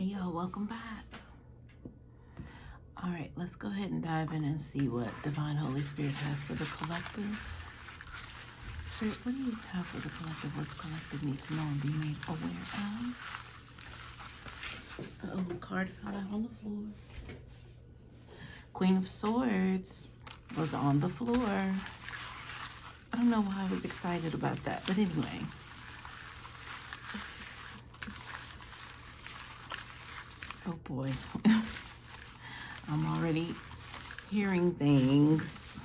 Hey y'all, welcome back. All right, let's go ahead and dive in and see what Divine Holy Spirit has for the collective. Spirit, what do you have for the collective? What's collective needs to know and be made aware of? Uh-oh, card fell out on the floor. Queen of Swords was on the floor. I don't know why I was excited about that, but anyway. Oh boy. I'm already hearing things,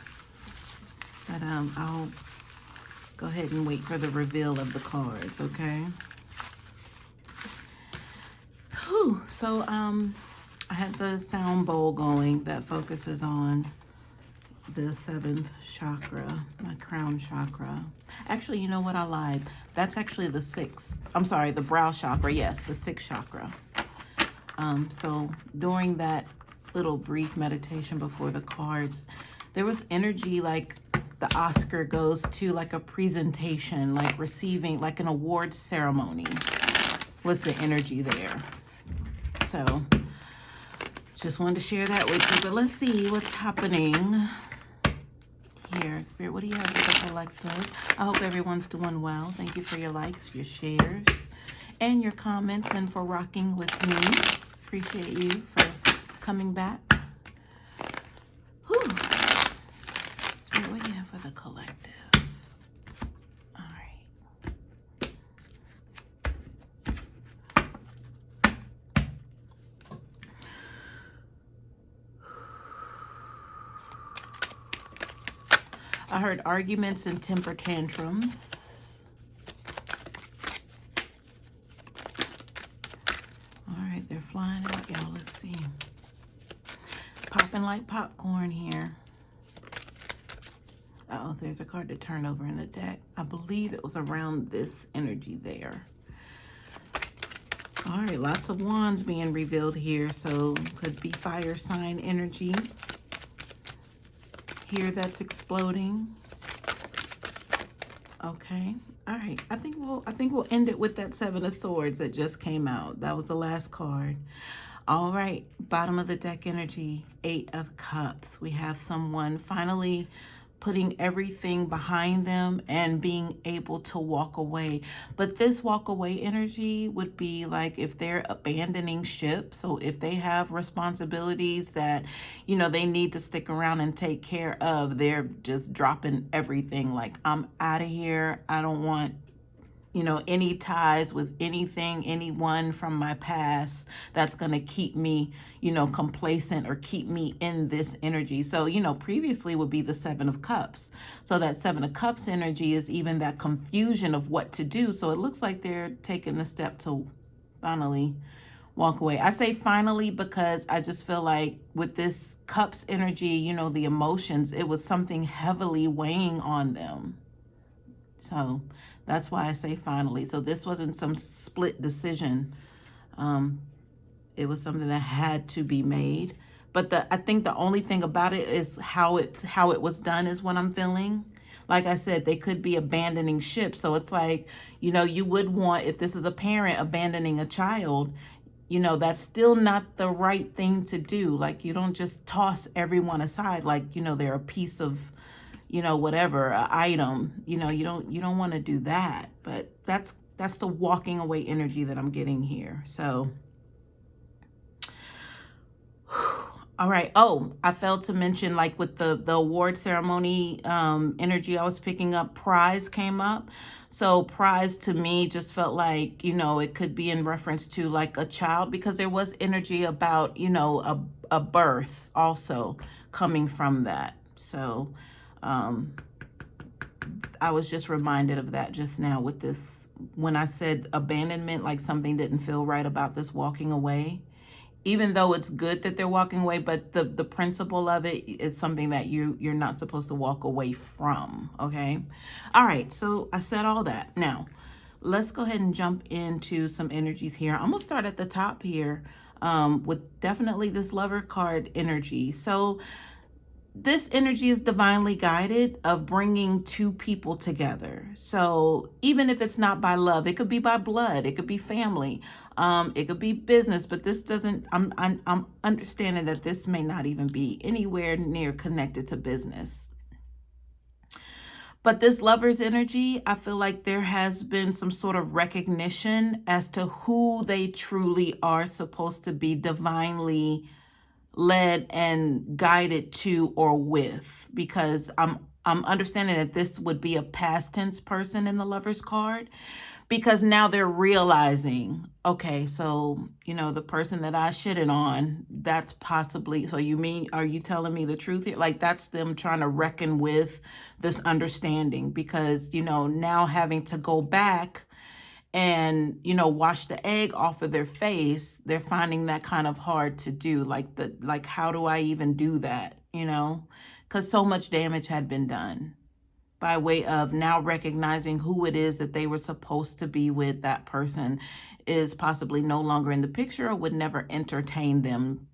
but I'll go ahead and wait for the reveal of the cards, okay? Whew. So I have the sound bowl going that focuses on the 7th chakra, my crown chakra. Actually, you know what? I lied. That's actually the 6th. I'm sorry, the brow chakra. Yes, the 6th chakra. So during that little brief meditation before the cards, there was energy like the Oscar goes to like a presentation, like receiving like an award ceremony was the energy there. So just wanted to share that with you, but let's see what's happening here. Spirit, what do you have for the collective? I hope everyone's doing well. Thank you for your likes, your shares, and your comments, and for rocking with me. Appreciate you for coming back. Whew. Spirit, what do you have for the collective? All right. I heard arguments and temper tantrums. They're flying out, y'all. Let's see. Popping like popcorn here. Uh-oh, there's a card to turn over in the deck. I believe it was around this energy there. All right, lots of wands being revealed here. So could be fire sign energy here that's exploding. Okay. All right, I think we'll end it with that 7 of Swords that just came out. That was the last card. All right, bottom of the deck energy, 8 of Cups. We have someone finally putting everything behind them and being able to walk away. But this walk away energy would be like if they're abandoning ship. So if they have responsibilities that, you know, they need to stick around and take care of, they're just dropping everything. Like, I'm out of here. I don't want, you know, any ties with anything, anyone from my past that's going to keep me, you know, complacent or keep me in this energy. So, you know, previously would be the 7 of Cups. So that 7 of Cups energy is even that confusion of what to do. So it looks like they're taking the step to finally walk away. I say finally because I just feel like with this Cups energy, you know, the emotions, it was something heavily weighing on them. So that's why I say finally. So this wasn't some split decision. It was something that had to be made. But I think the only thing about it is how it was done is what I'm feeling. Like I said, they could be abandoning ship. So it's like, you know, you would want, if this is a parent abandoning a child, you know, that's still not the right thing to do. Like, you don't just toss everyone aside like, you know, they're a piece of, you know, whatever, item, you know, you don't want to do that. But that's the walking away energy that I'm getting here. So, all right. Oh, I failed to mention, like with the award ceremony energy I was picking up, prize came up. So prize to me just felt like, you know, it could be in reference to like a child, because there was energy about, you know, a birth also coming from that. So I was just reminded of that just now with this, when I said abandonment, like something didn't feel right about this walking away, even though it's good that they're walking away, but the principle of it is something that you're not supposed to walk away from. Okay. All right. So I said all that. Now let's go ahead and jump into some energies here. I'm gonna start at the top here with definitely this Lover card energy. So this energy is divinely guided of bringing two people together. So even if it's not by love, it could be by blood, it could be family, it could be business, but this doesn't, I'm understanding that this may not even be anywhere near connected to business. But this lover's energy, I feel like there has been some sort of recognition as to who they truly are supposed to be divinely led and guided to or with, because I'm understanding that this would be a past tense person in the Lover's card, because now they're realizing, okay, so the person that I shitted on, that's possibly, so you mean, are you telling me the truth here? Like, that's them trying to reckon with this understanding, because now having to go back and wash the egg off of their face, they're finding that kind of hard to do. Like how do I even do that? Because so much damage had been done, by way of now recognizing who it is that they were supposed to be with. That person is possibly no longer in the picture, or would never entertain them,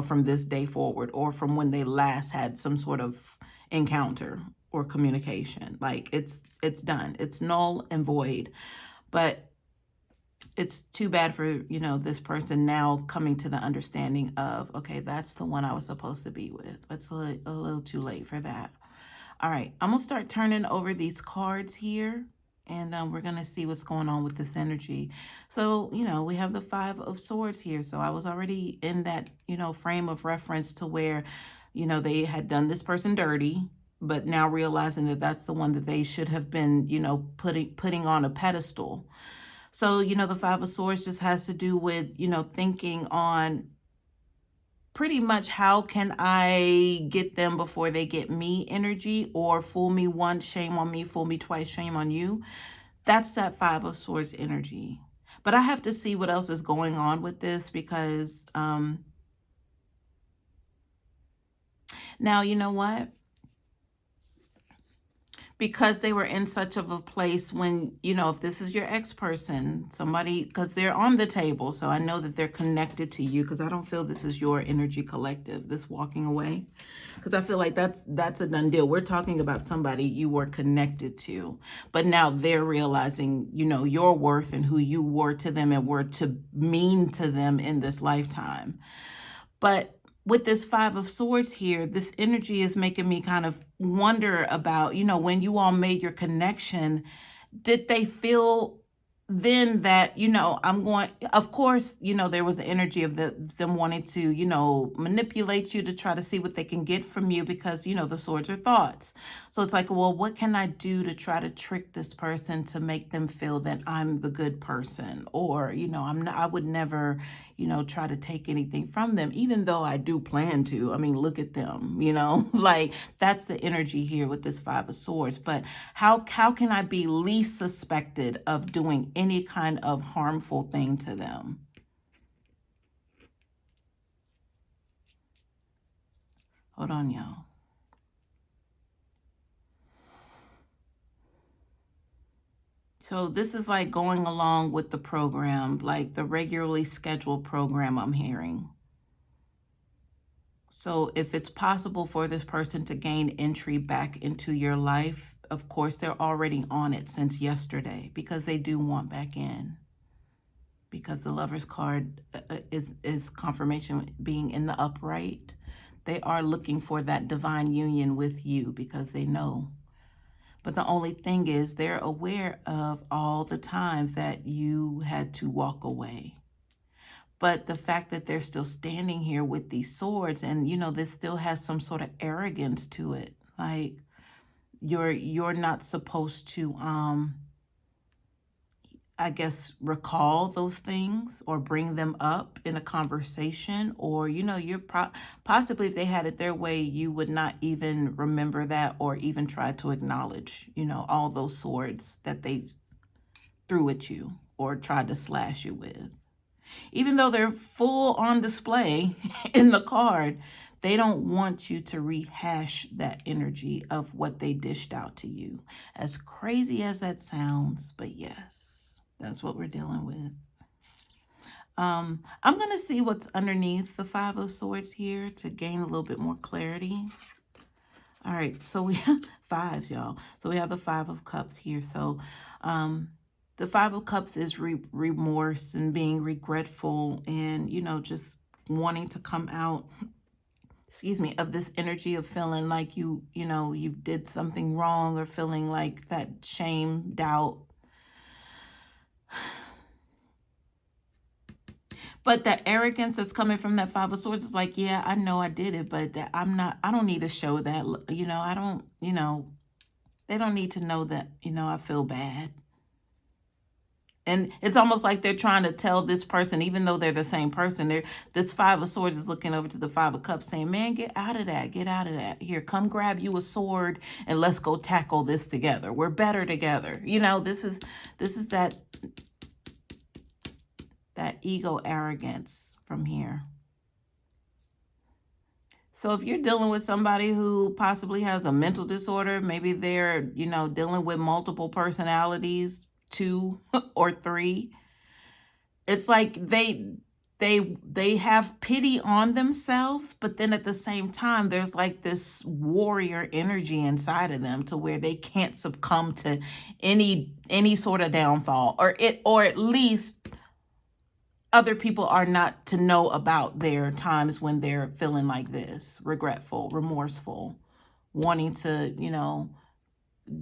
from this day forward, or from when they last had some sort of encounter or communication. Like, it's done. It's null and void. But it's too bad for, this person now coming to the understanding of, okay, that's the one I was supposed to be with. But it's a little too late for that. All right, I'm going to start turning over these cards here, and we're going to see what's going on with this energy. So, we have the Five of Swords here. So I was already in that, frame of reference to where, they had done this person dirty, but now realizing that that's the one that they should have been, putting on a pedestal. So, the Five of Swords just has to do with, thinking on pretty much how can I get them before they get me energy, or fool me once, shame on me, fool me twice, shame on you. That's that Five of Swords energy. But I have to see what else is going on with this, because now, you know what? Because they were in such of a place when, if this is your ex-person, somebody, because they're on the table, so I know that they're connected to you, because I don't feel this is your energy collective, this walking away, because I feel like that's a done deal. We're talking about somebody you were connected to, but now they're realizing, your worth and who you were to them and were to mean to them in this lifetime. But with this Five of Swords here, this energy is making me kind of wonder about, when you all made your connection, did they feel then that, I'm going, of course, there was an energy of them wanting to, manipulate you to try to see what they can get from you, because, the swords are thoughts. So it's like, well, what can I do to try to trick this person to make them feel that I'm the good person, or, I would never, try to take anything from them, even though I do plan to. I mean, look at them, like, that's the energy here with this Five of Swords. But how can I be least suspected of doing any kind of harmful thing to them? Hold on, y'all. So this is like going along with the program, like the regularly scheduled program I'm hearing. So if it's possible for this person to gain entry back into your life, of course, they're already on it since yesterday, because they do want back in. Because the Lover's card is confirmation being in the upright. They are looking for that divine union with you, because they know. But the only thing is, they're aware of all the times that you had to walk away. But the fact that they're still standing here with these swords, and this still has some sort of arrogance to it. Like, you're not supposed to I guess recall those things or bring them up in a conversation, or you're possibly, if they had it their way, you would not even remember that, or even try to acknowledge all those swords that they threw at you or tried to slash you with. Even though they're full on display in the card, they don't want you to rehash that energy of what they dished out to you. As crazy as that sounds, but yes, that's what we're dealing with. I'm going to see what's underneath the Five of Swords here to gain a little bit more clarity. All right, so we have fives, y'all. So we have the Five of Cups here. So the Five of Cups is remorse and being regretful and, you know, just wanting to come out, excuse me, of this energy of feeling like you know, you did something wrong, or feeling like that shame, doubt. But that arrogance that's coming from that Five of Swords is like, yeah, I know I did it, but that I don't need to show that, you know, I don't, you know, they don't need to know that, you know, I feel bad. And it's almost like they're trying to tell this person, even though they're the same person, this Five of Swords is looking over to the Five of Cups saying, man, get out of that. Get out of that. Here, come grab you a sword and let's go tackle this together. We're better together. You know, this is that ego arrogance from here. So if you're dealing with somebody who possibly has a mental disorder, maybe they're, you know, dealing with multiple personalities, 2 or 3, it's like they have pity on themselves, but then at the same time, there's like this warrior energy inside of them to where they can't succumb to any sort of downfall, or at least other people are not to know about their times when they're feeling like this, regretful, remorseful, wanting to, you know,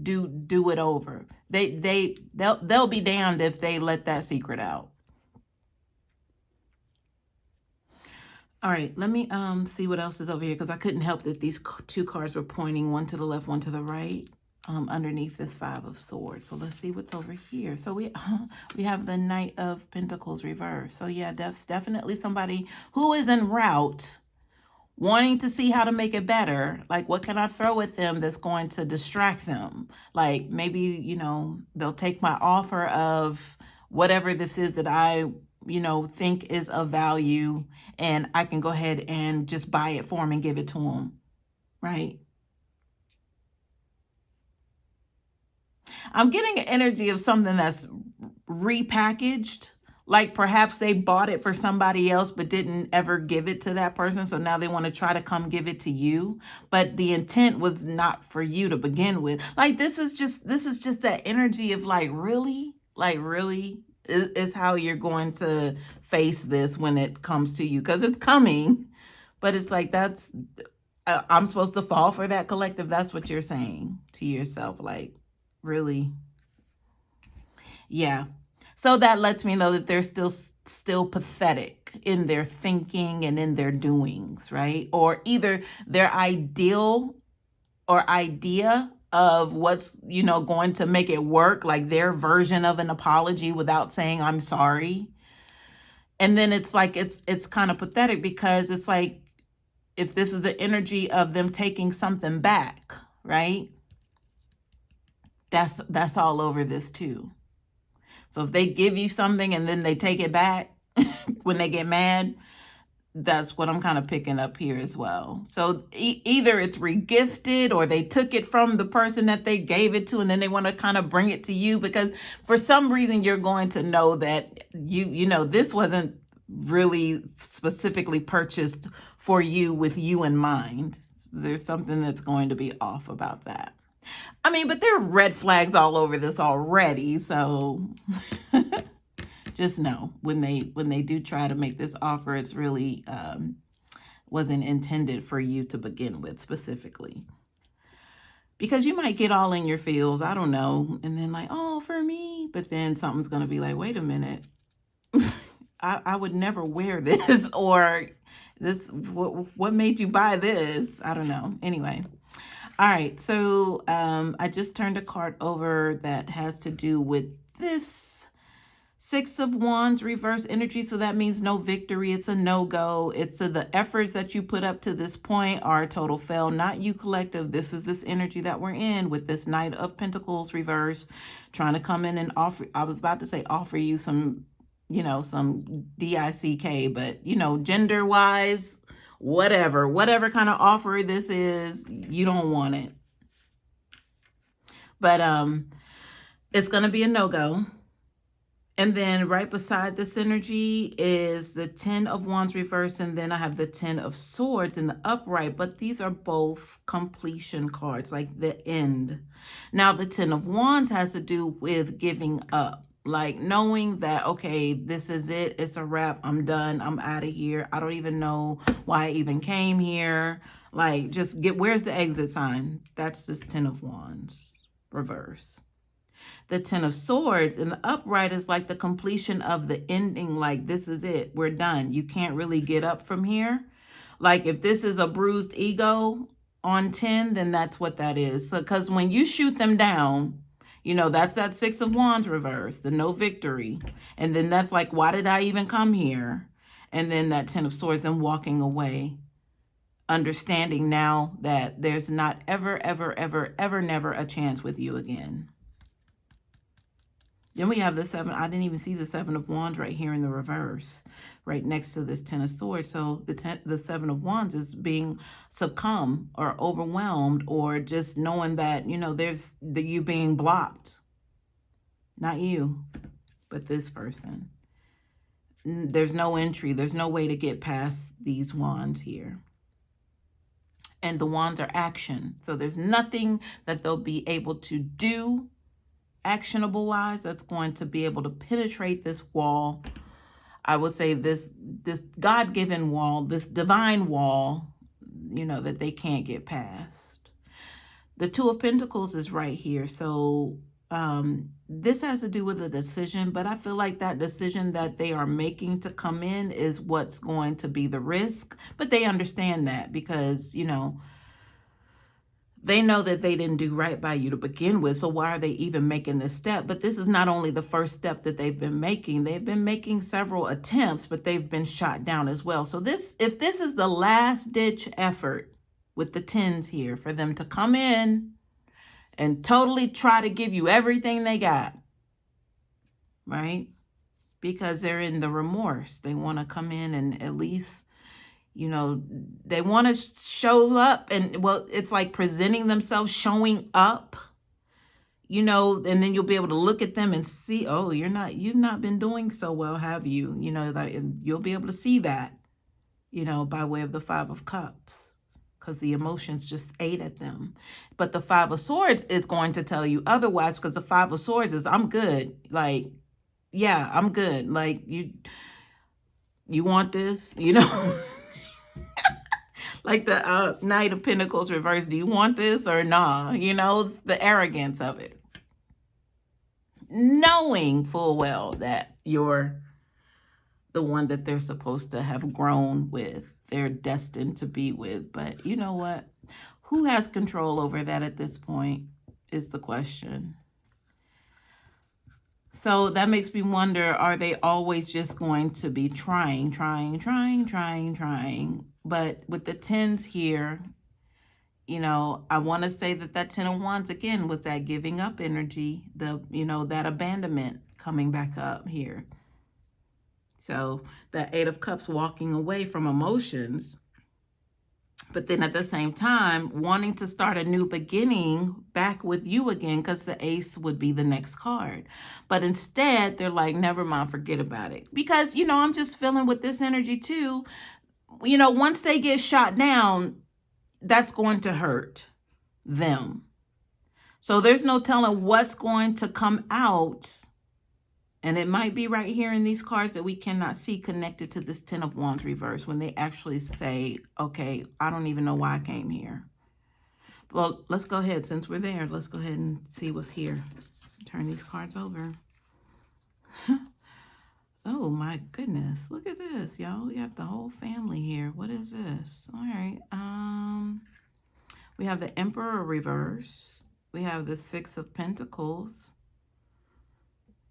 do it over. They'll be damned if they let that secret out. All right, let me see what else is over here, because I couldn't help that these 2 cards were pointing, one to the left, one to the right, underneath this Five of Swords. So let's see what's over here. So we have the Knight of Pentacles reversed. So yeah, that's definitely somebody who is en route, wanting to see how to make it better. Like, what can I throw at them that's going to distract them? Like, maybe, you know, they'll take my offer of whatever this is that I, you know, think is of value, and I can go ahead and just buy it for them and give it to them, right? I'm getting an energy of something that's repackaged. Like perhaps they bought it for somebody else but didn't ever give it to that person. So now they want to try to come give it to you. But the intent was not for you to begin with. Like this is just that energy of like really is how you're going to face this when it comes to you. Because it's coming. But it's like I'm supposed to fall for that, collective. That's what you're saying to yourself. Like, really? Yeah. So that lets me know that they're still pathetic in their thinking and in their doings, right? Or either their ideal or idea of what's, you know, going to make it work, like their version of an apology without saying I'm sorry. And then it's like it's kind of pathetic, because it's like, if this is the energy of them taking something back, right? That's all over this too. So if they give you something and then they take it back when they get mad, that's what I'm kind of picking up here as well. So either it's regifted, or they took it from the person that they gave it to, and then they want to kind of bring it to you, because for some reason you're going to know that you know this wasn't really specifically purchased for you with you in mind. There's something that's going to be off about that. I mean, but there are red flags all over this already, so just know when they do try to make this offer, it's really wasn't intended for you to begin with specifically. Because you might get all in your feels, I don't know, and then like, oh, for me, but then something's gonna be like, wait a minute, I would never wear this, or this, what made you buy this? I don't know. Anyway. All right, so I just turned a card over that has to do with this Six of Wands reverse energy. So that means no victory. It's a no-go. It's the efforts that you put up to this point are a total fail. Not you, collective. This is this energy that we're in with this Knight of Pentacles reverse, trying to come in and offer, I was about to say offer you some, you know, some DICK, but, you know, gender-wise, whatever kind of offer this is, you don't want it. But it's going to be a no-go. And then right beside this energy is the 10 of Wands reverse, and then I have the 10 of Swords in the upright, but these are both completion cards, like the end. Now, the 10 of Wands has to do with giving up, like knowing that, okay, this is it, it's a wrap, I'm done, I'm out of here, I don't even know why I even came here, like just where's the exit sign? That's this 10 of Wands reverse. The 10 of Swords in the upright is like the completion of the ending, like this is it, we're done. You can't really get up from here. Like if this is a bruised ego on 10, then that's what that is. So, because when you shoot them down, you know, that's that 6 of Wands reverse, the no victory. And then that's like, why did I even come here? And then that 10 of Swords and walking away. Understanding now that there's not ever, ever, ever, ever, never a chance with you again. Then we have the 7. I didn't even see the 7 of Wands right here in the reverse, right next to this 10 of Swords. So the 7 of Wands is being succumbed or overwhelmed, or just knowing that, you know, there's you being blocked. Not you, but this person. There's no entry. There's no way to get past these wands here. And the wands are action. So there's nothing that they'll be able to do actionable wise that's going to be able to penetrate this wall. I would say this God-given wall, this divine wall, you know, that they can't get past. The 2 of Pentacles is right here. So this has to do with a decision, but I feel like that decision that they are making to come in is what's going to be the risk. But they understand that because, you know, they know that they didn't do right by you to begin with, so why are they even making this step? But this is not only the first step that they've been making. They've been making several attempts, but they've been shot down as well. So if this is the last-ditch effort with the 10s here for them to come in and totally try to give you everything they got, right? Because they're in the remorse. They want to come in and at least, you know, they want to show up, and well, it's like presenting themselves, showing up, you know, and then you'll be able to look at them and see, oh, you've not been doing so well, have you? You know, that you'll be able to see that, you know, by way of the 5 of Cups, because the emotions just ate at them. But the 5 of Swords is going to tell you otherwise, because the 5 of Swords is, I'm good. Like, yeah, I'm good. Like, you want this, you know? Like the Knight of Pentacles reverse, do you want this or nah? You know, the arrogance of it. Knowing full well that you're the one that they're supposed to have grown with, they're destined to be with. But you know what? Who has control over that at this point is the question. So that makes me wonder, are they always just going to be trying? But with the 10s here, you know, I want to say that 10 of Wands, again, was that giving up energy, you know, that abandonment coming back up here. So that 8 of Cups, walking away from emotions, but then at the same time, wanting to start a new beginning back with you again, because the Ace would be the next card. But instead, they're like, never mind, forget about it. Because, you know, I'm just feeling with this energy too, you know, once they get shot down, that's going to hurt them. So there's no telling what's going to come out. And it might be right here in these cards that we cannot see connected to this 10 of Wands reverse, when they actually say, okay, I don't even know why I came here. Well, let's go ahead. Since we're there, let's go ahead and see what's here. Turn these cards over. Oh my goodness. Look at this, y'all. We have the whole family here. What is this? All right. We have the Emperor reverse. We have the 6 of Pentacles.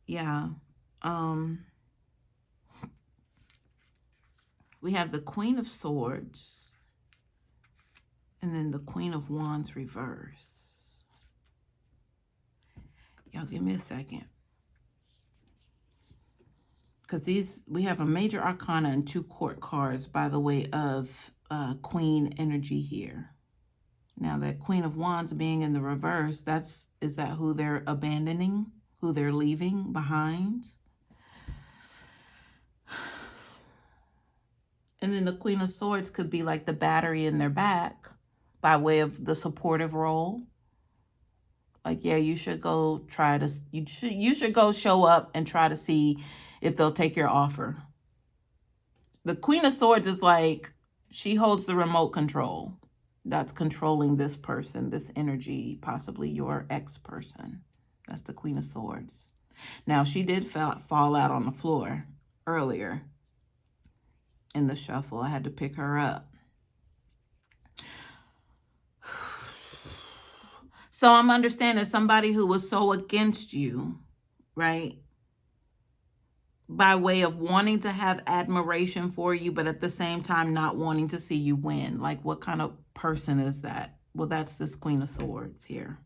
Yeah. We have the Queen of Swords. And then the Queen of Wands reverse. Y'all give me a second. Because we have a major arcana and 2 court cards by the way of queen energy here. Now that Queen of Wands being in the reverse, is that who they're abandoning, who they're leaving behind? And then the Queen of Swords could be like the battery in their back by way of the supportive role. Like, yeah, you should go try to, you should go show up and try to see if they'll take your offer. The Queen of Swords is like, she holds the remote control that's controlling this person, this energy, possibly your ex-person. That's the Queen of Swords. Now, she did fall out on the floor earlier in the shuffle. I had to pick her up. So I'm understanding somebody who was so against you, right? By way of wanting to have admiration for you, but at the same time not wanting to see you win. Like, what kind of person is that? Well, that's this Queen of Swords here.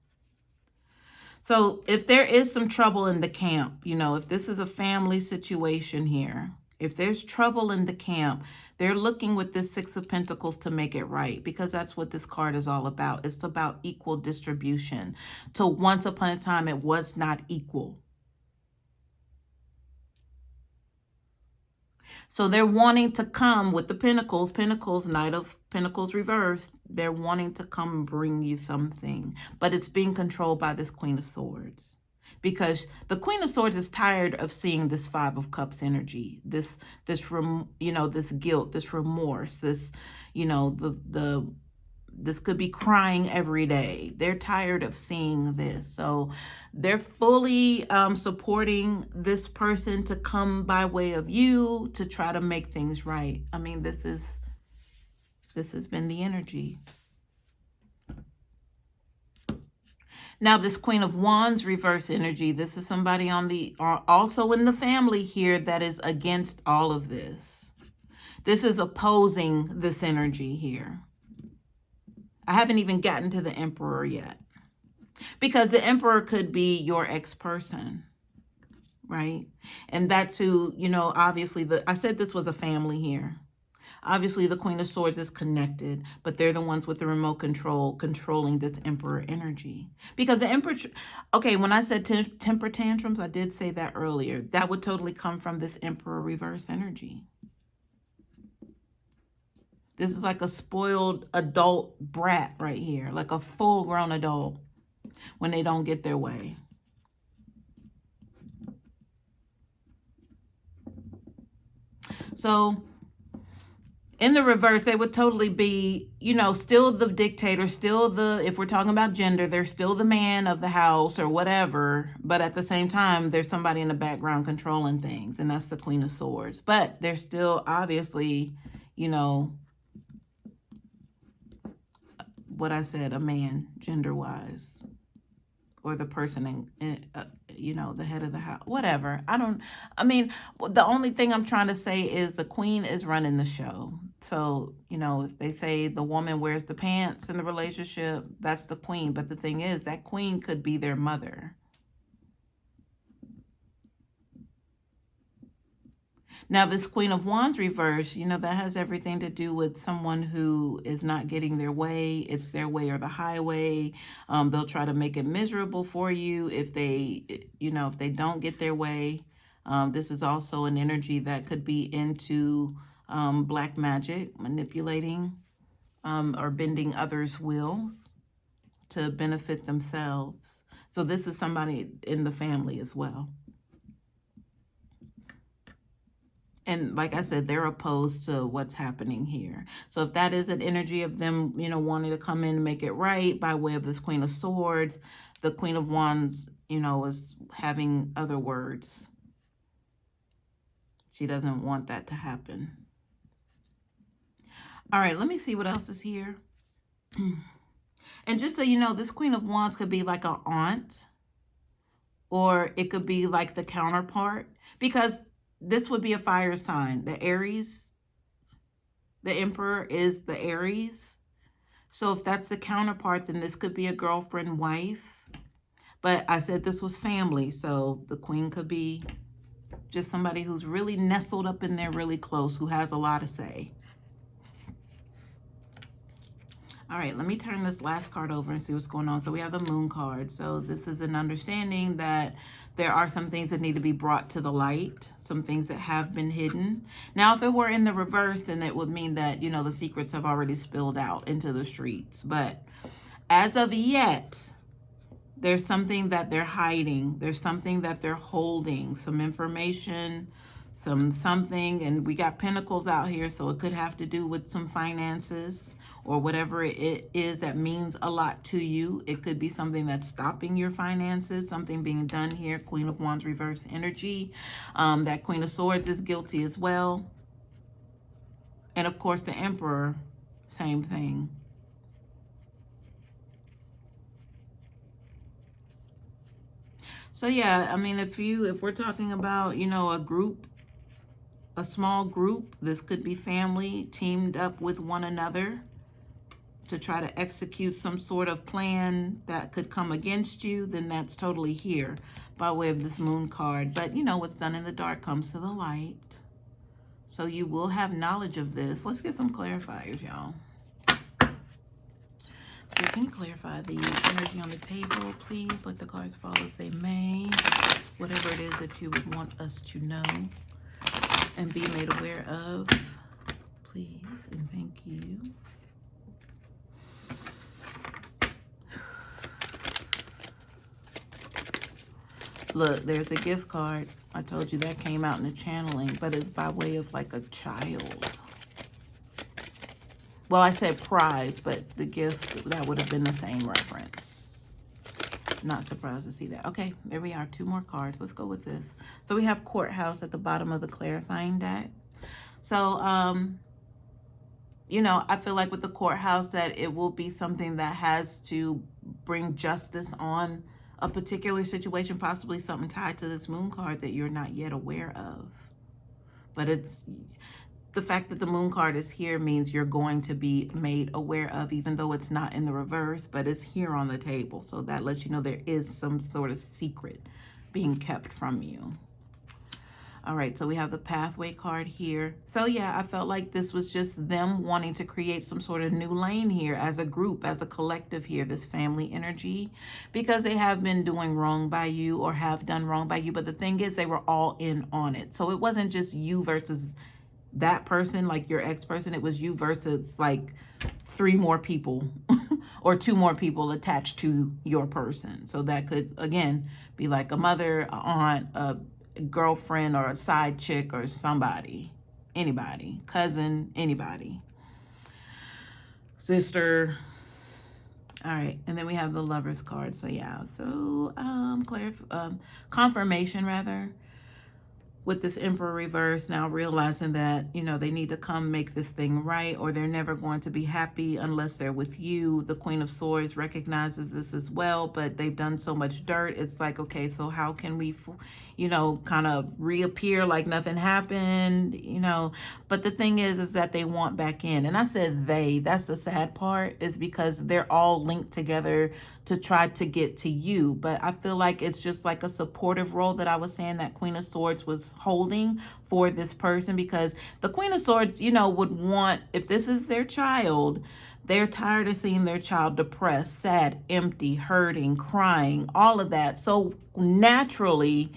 So if there is some trouble in the camp, you know, if this is a family situation here, if there's trouble in the camp, they're looking with this Six of Pentacles to make it right, because that's what this card is all about. It's about equal distribution. So once upon a time, it was not equal. So they're wanting to come with the Pentacles, Knight of Pentacles reversed. They're wanting to come and bring you something, but it's being controlled by this Queen of Swords. Because the Queen of Swords is tired of seeing this Five of Cups energy, this guilt, this remorse, this, this could be crying every day. They're tired of seeing this. So they're fully supporting this person to come by way of you to try to make things right. I mean, this has been the energy. Now, this Queen of Wands reverse energy, this is somebody on the also in the family here that is against all of this. This is opposing this energy here. I haven't even gotten to the Emperor yet, because the Emperor could be your ex-person, right? And that's who, obviously I said this was a family here. Obviously, the Queen of Swords is connected, but they're the ones with the remote control controlling this Emperor energy. Because the Emperor, okay, when I said temper tantrums, I did say that earlier. That would totally come from this Emperor reverse energy. This is like a spoiled adult brat right here, like a full-grown adult when they don't get their way. So in the reverse, they would totally be, still the dictator, still if we're talking about gender, they're still the man of the house or whatever. But at the same time, there's somebody in the background controlling things. And that's the Queen of Swords. But they're still obviously, what I said, a man gender-wise. Or the person in the head of the house, whatever. The only thing I'm trying to say is the queen is running the show. So, if they say the woman wears the pants in the relationship, that's the queen. But the thing is, that queen could be their mother. Now, this Queen of Wands reverse, that has everything to do with someone who is not getting their way. It's their way or the highway. They'll try to make it miserable for you if they, if they don't get their way. This is also an energy that could be into black magic, manipulating or bending others' will to benefit themselves. So this is somebody in the family as well. And like I said, they're opposed to what's happening here. So if that is an energy of them, wanting to come in and make it right by way of this Queen of Swords, the Queen of Wands, is having other words. She doesn't want that to happen. All right, let me see what else is here. And just so you know, this Queen of Wands could be like an aunt, or it could be like the counterpart, because this would be a fire sign. The Aries, the Emperor is the Aries. So if that's the counterpart, then this could be a girlfriend, wife. But I said this was family. So the queen could be just somebody who's really nestled up in there really close, who has a lot to say. All right, let me turn this last card over and see what's going on. So we have the Moon card. So this is an understanding that there are some things that need to be brought to the light, some things that have been hidden. Now, if it were in the reverse, then it would mean that, you know, the secrets have already spilled out into the streets. But as of yet, there's something that they're hiding. There's something that they're holding, some information, something, and we got pentacles out here, so it could have to do with some finances or whatever it is that means a lot to you. It could be something that's stopping your finances, something being done here. Queen of Wands reverse energy. That Queen of Swords is guilty as well. And of course the Emperor, same thing. So yeah, I mean, if we're talking about, you know, a group, a small group, this could be family teamed up with one another to try to execute some sort of plan that could come against you, then that's totally here by way of this Moon card. But you know, what's done in the dark comes to the light. So you will have knowledge of this. Let's get some clarifiers, y'all. Spirit, can you clarify the energy on the table, please? Let the cards fall as they may. Whatever it is that you would want us to know and be made aware of, please, and thank you. Look, there's a gift card. I told you that came out in the channeling, but it's by way of like a child. Well, I said prize, but the gift, that would have been the same reference. Not surprised to see that. Okay, there we are. 2 more cards. Let's go with this. So we have Courthouse at the bottom of the clarifying deck. So, you know, I feel like with the Courthouse that it will be something that has to bring justice on a particular situation, possibly something tied to this Moon card that you're not yet aware of. But it's the fact that the Moon card is here means you're going to be made aware of, even though it's not in the reverse, but it's here on the table. So that lets you know there is some sort of secret being kept from you. All right, so we have the Pathway card here. So yeah, I felt like this was just them wanting to create some sort of new lane here as a group, as a collective here, this family energy, because they have been doing wrong by you or have done wrong by you. But the thing is, they were all in on it. So it wasn't just you versus that person, like your ex-person. It was you versus like 3 more people or 2 more people attached to your person. So that could, again, be like a mother, an aunt, a girlfriend, or a side chick, or somebody, anybody, cousin, anybody, sister. All right, and then we have the Lovers card. So yeah, so confirmation rather, with this Emperor reverse, now realizing that, you know, they need to come make this thing right, or they're never going to be happy unless they're with you. The Queen of Swords recognizes this as well, but they've done so much dirt. It's like, okay, so how can we, you know, kind of reappear like nothing happened, you know? But the thing is that they want back in. And I said they, that's the sad part, is because they're all linked together to try to get to you. But I feel like it's just like a supportive role that I was saying that Queen of Swords was holding for this person, because the Queen of Swords, you know, would want, if this is their child, they're tired of seeing their child depressed, sad, empty, hurting, crying, all of that. So naturally,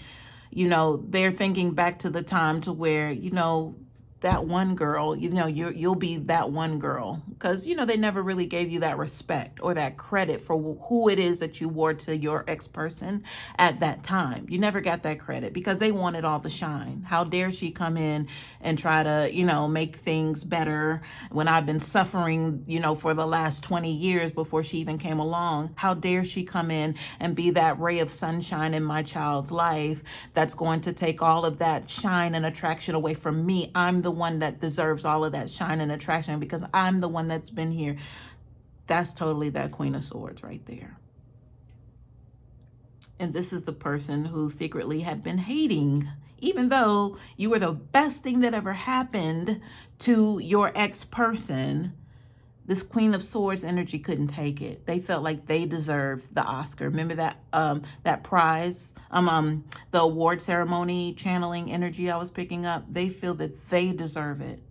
you know, they're thinking back to the time to where, you know, that one girl, you know, you'll be that one girl, because, you know, they never really gave you that respect or that credit for who it is that you wore to your ex-person at that time. You never got that credit because they wanted all the shine. How dare she come in and try to, you know, make things better when I've been suffering, you know, for the last 20 years before she even came along. How dare she come in and be that ray of sunshine in my child's life that's going to take all of that shine and attraction away from me. I'm the one that deserves all of that shine and attraction because I'm the one that's been here. That's totally that Queen of Swords right there. And this is the person who secretly had been hating, even though you were the best thing that ever happened to your ex-person. This Queen of Swords energy couldn't take it. They felt like they deserved the Oscar. Remember that that prize, the award ceremony channeling energy I was picking up? They feel that they deserve it.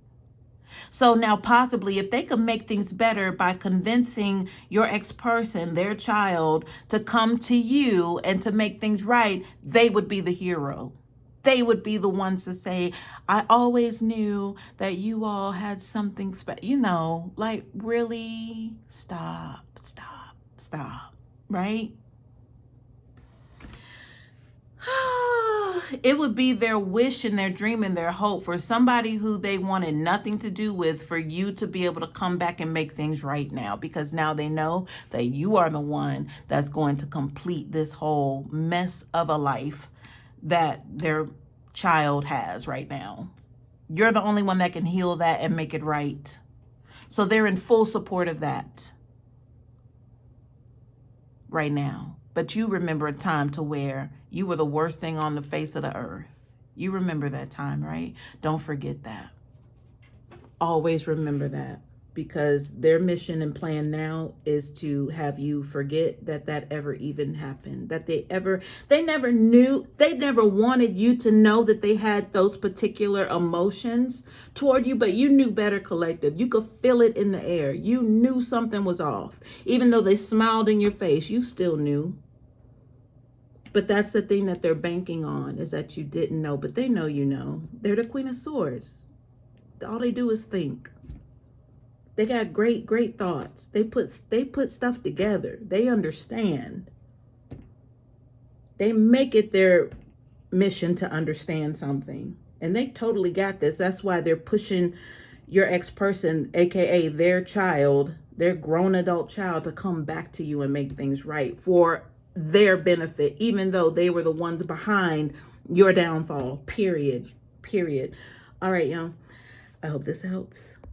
So now possibly if they could make things better by convincing your ex-person, their child, to come to you and to make things right, they would be the hero. They would be the ones to say, I always knew that you all had something special. You know, like, really? Stop, stop, stop, right? It would be their wish and their dream and their hope for somebody who they wanted nothing to do with, for you to be able to come back and make things right now, because now they know that you are the one that's going to complete this whole mess of a life that their child has right now. You're the only one that can heal that and make it right. So they're in full support of that right now. But you remember a time to where you were the worst thing on the face of the earth. You remember that time, right? Don't forget that. Always remember that, because their mission and plan now is to have you forget that that ever even happened, that they never knew, they never wanted you to know that they had those particular emotions toward you, but you knew better, collective. You could feel it in the air. You knew something was off. Even though they smiled in your face, you still knew. But that's the thing that they're banking on, is that you didn't know, but they know you know. They're the Queen of Swords. All they do is think. They got great thoughts. They put stuff together. They understand. They make it their mission to understand something. And they totally got this. That's why they're pushing your ex-person, aka their child, their grown adult child, to come back to you and make things right for their benefit, even though they were the ones behind your downfall. Period. All right, y'all. I hope this helps.